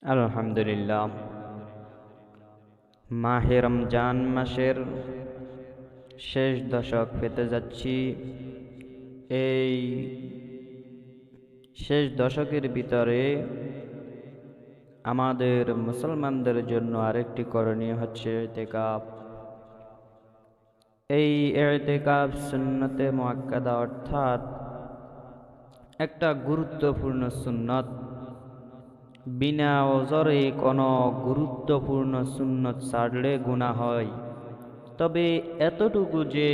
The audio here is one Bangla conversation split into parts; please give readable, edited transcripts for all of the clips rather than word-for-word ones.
আলহামদুলিল্লাহ। মাহে রমজান মাসের শেষ দশক পেতে যাচ্ছি। এই শেষ দশকের ভিতরে আমাদের মুসলমানদের জন্য আরেকটি করণীয় হচ্ছে ইতিকাফ। এই ইতিকাফ সুন্নতে মুআক্কাদা, অর্থাৎ একটা গুরুত্বপূর্ণ সুন্নত। বিনা ওজরে কোনো গুরুত্বপূর্ণ সুন্নত ছাড়লে গুনাহ হয়। তবে এতটুকু যে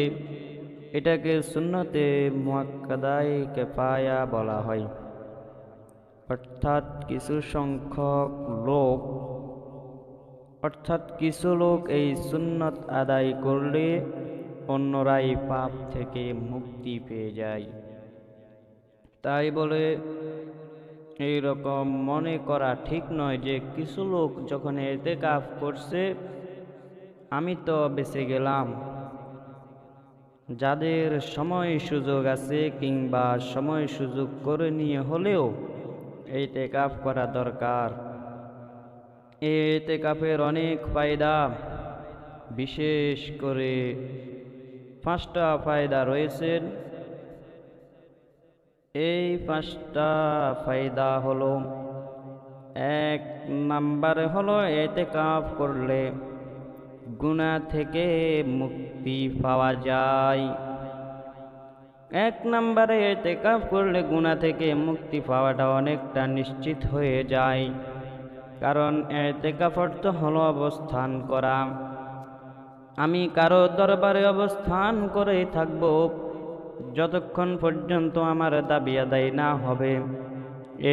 এটাকে সুন্নতে মুআক্কাদায়ে কিফায়া বলা হয়, অর্থাৎ কিছু লোক এই সুন্নত আদায় করলে অন্যরাই পাপ থেকে মুক্তি পেয়ে যায়। তাই বলে এই রকম মনে করা ঠিক নয় যে কিছু লোক যখন ইতিকাফ করছে আমি তো বেঁচে গেলাম। যাদের সময় সুযোগ আছে কিংবা সময় সুযোগ করে নিয়ে হলেও ইতিকাফ করা দরকার। এই ইতিকাফের অনেক ফায়দা, বিশেষ করে 5টা ফায়দা রয়েছে। এই 5টা ফায়দা হলো, 1 নম্বরে হলো ইতিকাফ করলে গুনাহ থেকে মুক্তি পাওয়া যায়। 1 নম্বরে ইতিকাফ করলে গুনাহ থেকে মুক্তি পাওয়াটা অনেকটা নিশ্চিত হয়ে যায়। কারণ ইতিকাফ অর্থ হলো অবস্থান করা। আমি কারো দরবারে অবস্থান করেই থাকব যতক্ষণ পর্যন্ত আমার দাবি আদায় না হবে।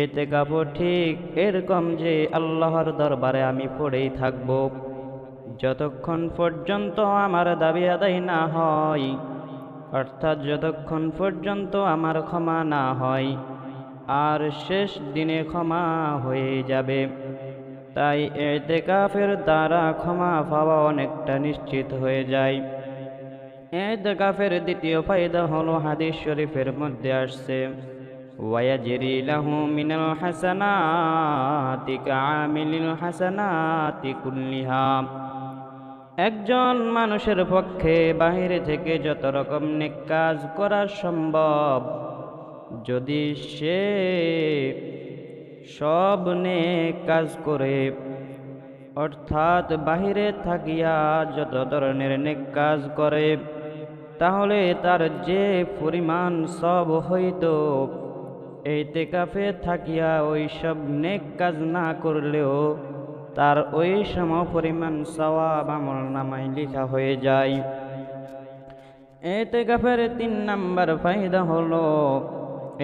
ইতিকাফও ঠিক এরকম যে আল্লাহর দরবারে আমি পড়েই থাকব যতক্ষণ পর্যন্ত আমার দাবি আদায় না হয়, অর্থাৎ যতক্ষণ পর্যন্ত আমার ক্ষমা না হয়। আর শেষ দিনে ক্ষমা হয়ে যাবে। তাই ইতিকাফের দ্বারা ক্ষমা পাওয়া অনেকটা নিশ্চিত হয়ে যায়। ইতিকাফের দ্বিতীয় ফায়দা হলো, হাদিস শরীফের মধ্যে আসছে, ওয়ায়াজরি লাহু মিনাল হাসানাতি কাআমিলিল হাসানাতি কুল্লিহা। একজন মানুষের পক্ষে বাহিরে থেকে যত রকম নেক কাজ করা সম্ভব, যদি সে সব নেক কাজ করে, অর্থাৎ বাহিরে থাকিয়া যত ধরনের নেক কাজ করে, তাহলে তার যে পরিমাণ সব হইতো ইতিকাফে থাকিয়া ওই সব নেক কাজ না করলেও তার ওই সম পরিমাণ সওয়াব আমলনামায় লেখা হয়ে যায়। ইতিকাফের 3 নম্বর ফায়দা হলো,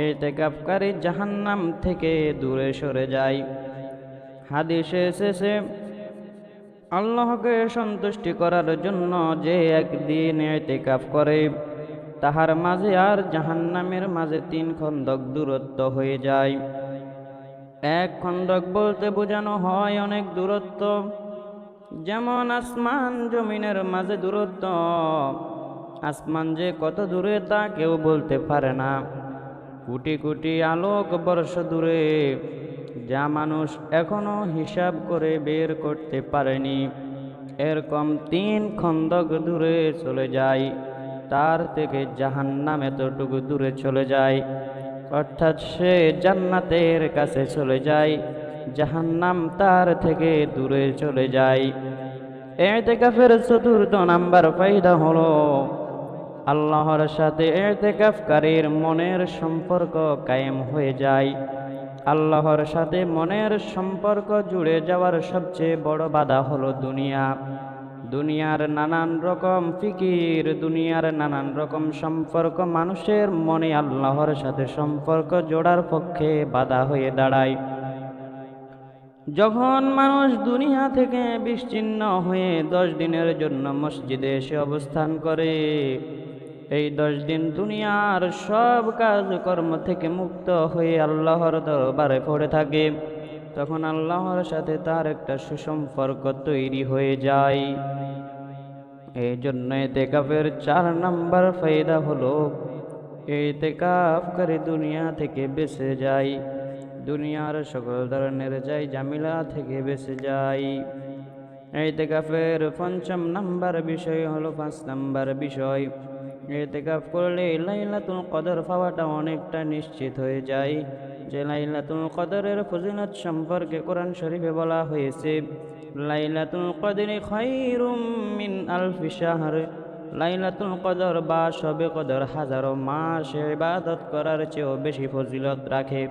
ইতিকাফকারী জাহান্নাম থেকে দূরে সরে যায়। হাদিসে এসেছে, আল্লাহকে সন্তুষ্টি করার জন্য যে একদিন ইতিকাফ করে তাহার মাঝে আর জাহান্নামের মাঝে 3 খন্দক দূরত্ব হয়ে যায়। 1 খন্দক বলতে বোঝানো হয় অনেক দূরত্ব, যেমন আসমান জমিনের মাঝে দূরত্ব। আসমান যে কত দূরে তা কেউ বলতে পারে না। কোটি কোটি আলোক বর্ষ দূরে, যা মানুষ এখনো হিসাব করে বের করতে পারেনি। এরকম 3 খন্দক দূরে চলে যায়। তার থেকে জাহান্নাম এতটুকু দূরে চলে যায়, অর্থাৎ সে জান্নাতের কাছে চলে যায়, জাহান্নাম তার থেকে দূরে চলে যায়। ইতিকাফের 4র্থ নাম্বার ফায়দা হলো, আল্লাহর সাথে ইতিকাফকারীর মনের সম্পর্ক কায়েম হয়ে যায়। আল্লাহর সাথে মনের সম্পর্ক জুড়ে যাওয়ার সবচেয়ে বড় বাধা হলো দুনিয়া। দুনিয়ার নানান রকম ফিকির, দুনিয়ার নানান রকম সম্পর্ক মানুষের মনে আল্লাহর সাথে সম্পর্ক জোড়ার পক্ষে বাধা হয়ে দাঁড়ায়। যখন মানুষ দুনিয়া থেকে বিচ্ছিন্ন হয়ে 10 দিনের জন্য মসজিদে এসে অবস্থান করে, এই 10 দিন দুনিয়ার সব কাজকর্ম থেকে মুক্ত হয়ে আল্লাহর দরবারে পড়ে থাকে, তখন আল্লাহর সাথে তার একটা সুসম্পর্ক তৈরি হয়ে যায়। এই জন্য ইতিকাফের 4 নম্বর ফায়দা হলো, ইতিকাফকারী দুনিয়া থেকে বেঁচে যায়। দুনিয়ার সকল ধরনের যাই জামিলা থেকে বেঁচে যায়। ইতিকাফের পঞ্চম নাম্বার বিষয় হলো 5 নাম্বার বিষয়, ইতিকাফ করলে লাইলাতুল কদর পাওয়াটা অনেকটা নিশ্চিত হয়ে যায়। যে লাইলাতুল কদরের ফজিলত সম্পর্কে কোরআন শরীফে বলা হয়েছে, লাইলাতুল কদরি খায়রুম মিন আলফি শাহর, লাইলাতুল কদর বা শবে কদর হাজারো মাস ইবাদত করার চেয়েও বেশি ফজিলত রাখে।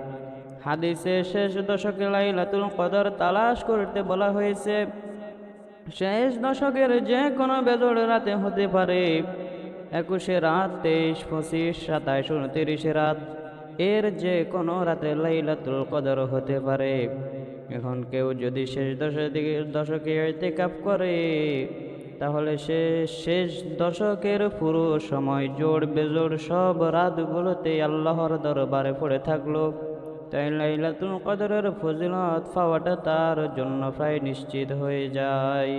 হাদিসে শেষ দশকে লাইলাতুল কদর তালাশ করতে বলা হয়েছে। শেষ দশকের যে কোনো বেজোড় রাতে হতে পারে, 21 রাত, 23, 25, 27, 29 রাত, এর যে কোনো রাতে লাইলাতুল কদর হতে পারে। এখন কেউ যদি শেষ দশকে ইতিকাফ করে, তাহলে সে শেষ দশকের পুরো সময় জোড় বেজোড় সব রাতগুলোতে আল্লাহর দরবারে পড়ে থাকলো। তাই লাইলাতুল কদরের ফজিলত পাওয়াটা তার জন্য প্রায় নিশ্চিত হয়ে যায়।